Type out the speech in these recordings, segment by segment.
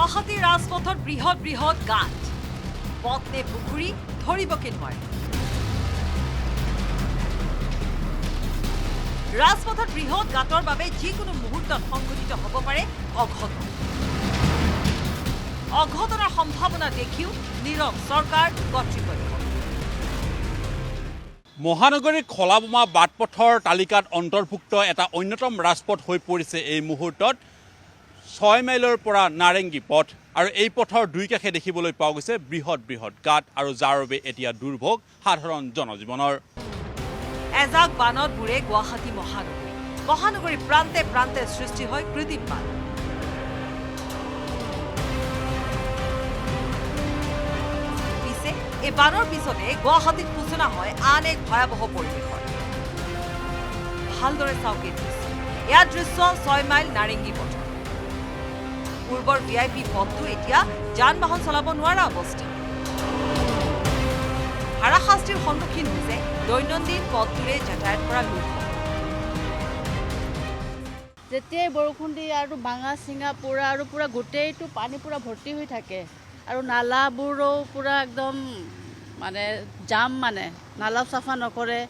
গুৱাহাটীৰ ৰাজপথত বৃহৎ বৃহৎ গাঁত পথ নে পুখুৰী ধৰিবকে নোৱাৰে ৰাজপথত বৃহৎ গাঁতৰ বাবে যিকোনো মুহূৰ্তত সংঘটিত হ'ব পাৰে অঘটনৰ সম্ভাৱনা দেখিও নীৰৱ চৰকাৰ কৰ্তৃপক্ষ মহানগৰীৰ খলাবোমা বাটপথৰ তালিকাত অন্তৰ্ভুক্ত এটা অন্যতম ৰাজপথ হৈ পৰিছে এই মুহূৰ্তত 6 মাইলৰ পৰা নাৰেংগী পথ আৰু এই পথৰ দুই কাষে দেখিবলৈ পোৱা গৈছে বৃহৎ বৃহৎ গাঁত আৰু যাৰ বাবে এতিয়া দুৰ্ভোগ সাধাৰণ জনজীৱনৰ এজাক বানত বুৰে গুৱাহাটী মহানগৰী প্ৰান্তে প্ৰান্তে সৃষ্টি হয় কৃত্ৰিম বান পিছে এই বানৰ পিছতে গুৱাহাটীত সূচনা হয় আন এক ভয়াৱহ পৰিৱেশৰ ভালদৰে চাওক এই দৃশ্য ইয়াৰ দৃশ্য 6 মাইল নাৰেংগী পথ পূৰ্বৰ VIP পথটো এতিয়া যান বাহন চলাব নোৱাৰা অৱস্থা হাৰাশাস্তিৰ সন্মুখীন হৈছে দৈনন্দিন পথটোৰে যাতায়াত কৰা লোক যেতিয়াই বৰষুণ দিয়ে আৰু ভাঙা চিঙা পুৰা আৰু পুৰা গোটেইটো পানী পুৰা ভৰ্তি হৈ থাকে আৰু নালাবোৰো পুৰা একদম মানে জাম নালা চাফা নকৰে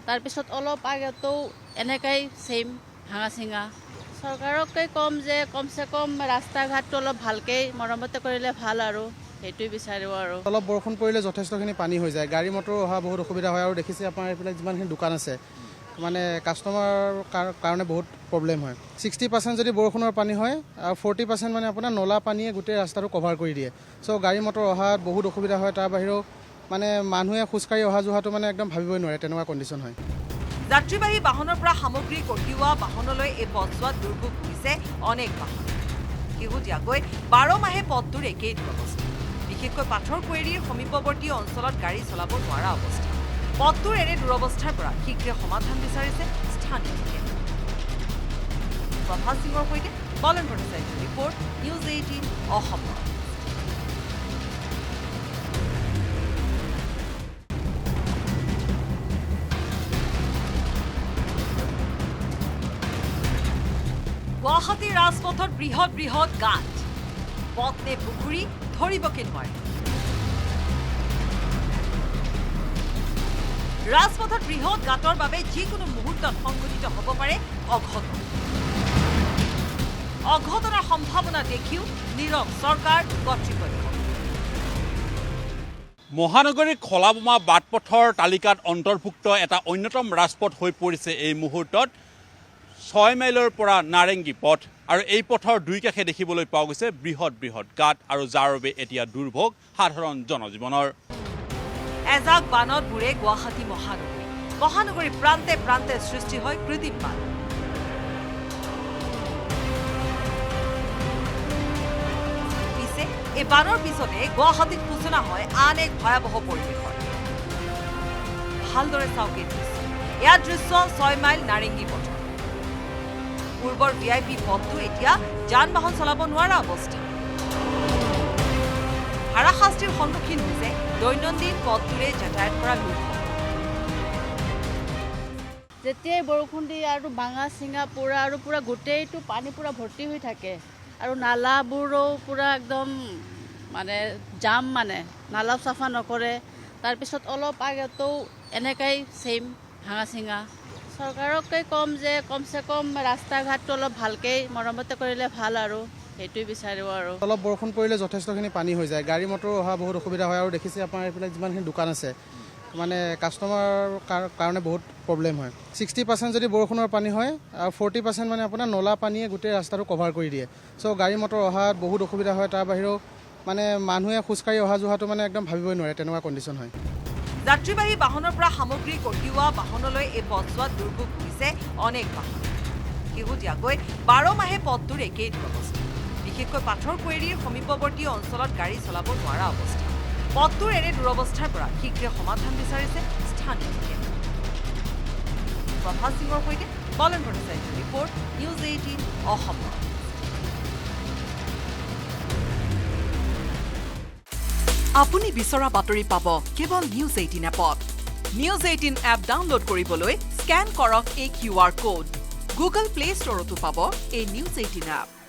তাৰপিছত অলপ আগতেও এনেকাই সেম ভাঙা চিঙা চৰকাৰকে কম যে কমসে কম ৰাস্তা ঘাটটো অলপ ভালকৈ মৰমতে কৰিলে ভাল আৰু সেইটোৱে বিচাৰিব আৰু অলপ বৰষুণ পৰিলে যথেষ্টখিনি পানী হৈ যায় গাড়ী মটৰ অহা বহুত অসুবিধা হয় আৰু দেখিছে আপোনাৰ এইফালে যিমানখিনি দোকান আছে মানে কাষ্টমাৰ কাৰণে বহুত প্ৰব্লেম হয় 60% যদি বৰষুণৰ পানী হয় আৰু 40% মানে আপোনাৰ নলা পানীয়ে গোটেই ৰাস্তাটো কভাৰ কৰি দিয়ে চ' গাড়ী মটৰ অহাত বহুত অসুবিধা হয় তাৰ বাহিৰেও মানে মানুহে খোজকাঢ়ি অহা যোৱাটো মানে একদম ভাবিবই নোৱাৰে তেনেকুৱা কণ্ডিশ্যন হয় যাত্ৰীবাহী বাহনৰ পৰা সামগ্ৰী কঢ়িওৱা বাহনলৈ এই পথছোৱাত দুৰ্ভোগ হৈছে অনেক বাহন শেহতীয়াকৈ 12 মাহে পথটোৰ একেই দুৰৱস্থা বিশেষকৈ পাথৰ কুৱেৰীৰ সমীপৱৰ্তী অঞ্চলত গাড়ী চলাব নোৱাৰা অৱস্থা পথটোৰ এনে দুৰৱস্থাৰ পৰা শীঘ্ৰে সমাধান বিচাৰিছে স্থানীয় লোকে প্ৰভাত সিঙৰ সৈতে বলেন ভট্টাচাৰ্যৰ ৰিপৰ্ট নিউজ 18 অসম গুৱাহাটীৰ ৰাজপথত বৃহৎ বৃহৎ গাঁত পথ নে পুখুৰী ধৰিবকে নোৱাৰে ৰাজপথত বৃহৎ গাঁতৰ বাবে যিকোনো মুহূৰ্তত সংঘটিত হ'ব পাৰে অঘটনৰ সম্ভাৱনা দেখিও নীৰৱ চৰকাৰ কৰ্তৃপক্ষ মহানগৰীৰ খলাবোমা বাটপথৰ তালিকাত অন্তৰ্ভুক্ত এটা অন্যতম ৰাজপথ হৈ পৰিছে এই মুহূৰ্তত 6 মাইলৰ পৰা নাৰেংগী পথ আৰু এই পথৰ দুই কাষে দেখিবলৈ পোৱা গৈছে বৃহৎ বৃহৎ গাঁত আৰু যাৰ বাবে এতিয়া দুৰ্ভোগ সাধাৰণ জনজীৱনৰ এজাক বানত বুৰে গুৱাহাটী মহানগৰী প্ৰান্তে প্ৰান্তে সৃষ্টি হয় কৃত্ৰিম বান পিছে এই বানৰ পিছতে গুৱাহাটীত সূচনা হয় আন এক ভয়াৱহ পৰিৱেশৰ ভালদৰে চাওক এই দৃশ্য ইয়াৰ দৃশ্য 6 মাইল নাৰেংগী পথ পূৰ্বৰ VIP পথটো এতিয়া যান বাহন চলাব নোৱাৰা অৱস্থা হাৰাশাস্তিৰ সন্মুখীন হৈছে দৈনন্দিন পথটোৰে যাতায়াত কৰা লোক যেতিয়াই বৰষুণ দিয়ে আৰু ভাঙা চিঙা পুৰা আৰু পুৰা গোটেইটো পানী পুৰা ভৰ্তি হৈ থাকে আৰু নালাবোৰো পুৰা একদম মানে জাম নালা চাফা নকৰে তাৰপিছত অলপ আগতেও এনেকাই সেম ভাঙা চিঙা চৰকাৰকে কম যে কমসে কম ৰাস্তা ঘাটটো অলপ ভালকৈ মৰমতে কৰিলে ভাল আৰু সেইটোৱে বিচাৰিব আৰু অলপ বৰষুণ পৰিলে যথেষ্টখিনি পানী হৈ যায় গাড়ী মটৰ অহা বহুত অসুবিধা হয় আৰু দেখিছে আপোনাৰ এইফালে যিমানখিনি দোকান আছে মানে কাষ্টমাৰ কাৰণে বহুত প্ৰব্লেম হয় 60% যদি বৰষুণৰ পানী হয় আৰু 40% মানে আপোনাৰ নলা পানীয়ে গোটেই ৰাস্তাটো কভাৰ কৰি দিয়ে চ' গাড়ী মটৰ অহাত বহুত অসুবিধা হয় তাৰ বাহিৰেও মানে মানুহে খোজকাঢ়ি অহা যোৱাটো মানে একদম ভাবিবই নোৱাৰে তেনেকুৱা কণ্ডিশ্যন হয় যাত্ৰীবাহী বাহনৰ পৰা সামগ্ৰী কঢ়িওৱা বাহনলৈ এই পথছোৱাত দুৰ্ভোগ হৈছে অনেক বাহন শেহতীয়াকৈ 12 মাহে পথটোৰ একেই দুৰৱস্থা বিশেষকৈ পাথৰ কুৱেৰীৰ সমীপৱৰ্তী অঞ্চলত গাড়ী চলাব নোৱাৰা অৱস্থা পথটোৰ এনে দুৰৱস্থাৰ পৰা শীঘ্ৰে সমাধান বিচাৰিছে স্থানীয় লোকে প্ৰভাত সিঙৰ সৈতে বলেন ভট্টাচাৰ্যৰ ৰিপৰ্ট নিউজ 18 অসম আপুনি বিচৰা বাতৰি পাব কেৱল নিউজ 18 এপত নিউজ 18 এপ ডাউনলোড কৰিবলৈ স্ক্যান কৰক এই QR কোড গুগল প্লে ষ্টৰতো পাব এই নিউজ 18 এপ